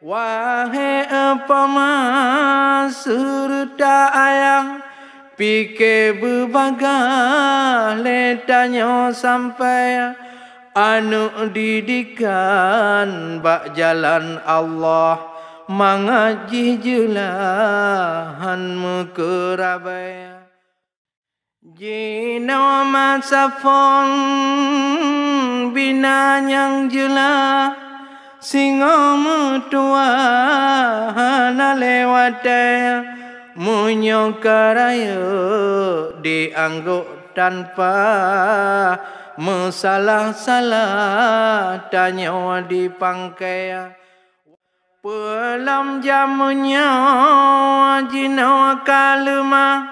Wahai pama surta ayang pikir berbagai letanya sampai anu didikan bak jalan Allah mengaji jelahan mekerabai jina masafon bina yang jelah singa metua hana lewatnya munyokaraya diangguk tanpa masalah-salah tanya dipangkai pelam jamunya jina kalema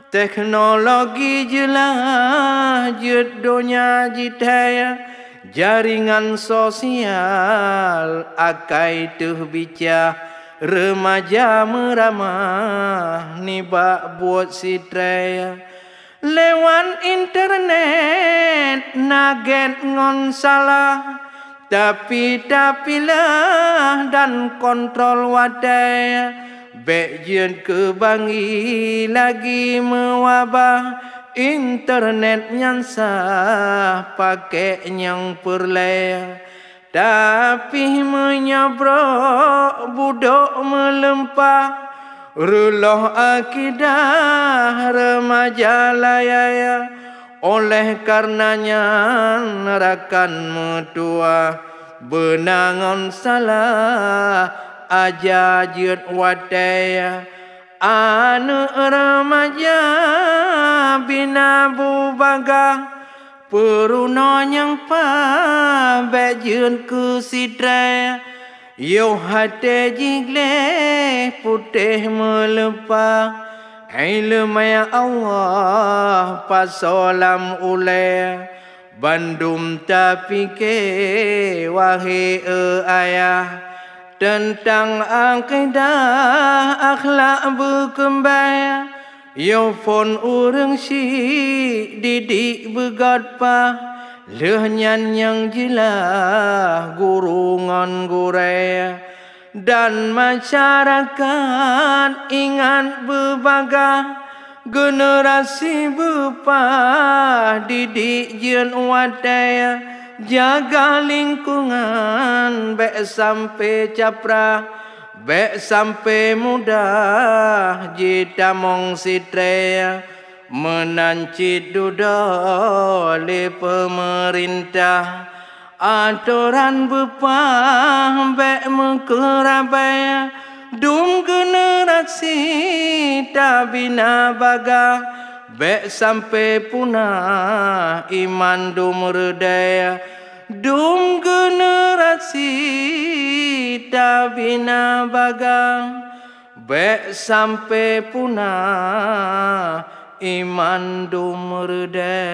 teknologi jelah judonya jitaya jaringan sosial akai tuh bica remaja meramah nibak buat sitraya lewat internet naget ngon salah tapilah dan kontrol wadai bejen kebangi lagi mewabah internet nyansa pakai yang perlaya tapi menyabrok budok melempah ruloh akidah remaja layaya oleh karenanya nerakan metua benangon salah aja jut wadaya anu remaja bina bubaga peruna yang pa bejun ku sidra yo hate jigle putih melepah ilmu ya Allah pasolam ule bandum tapi ke wahai ayah tentang akidah akhlak berkembang yo pon urang si didik begadpa lehnyan yang jelah gurungan guraya dan masyarakat ingat berbagai generasi bepah didik jen wadaya jaga lingkungan bek sampai capra bek sampai mudah jita mong sitrea menanci duda oleh pemerintah aturan bepah bek mengkerabaya dum generasi tak bina baga bek sampai punah iman dum redaya dum generasi tak bina baga bek sampai punah iman dum redaya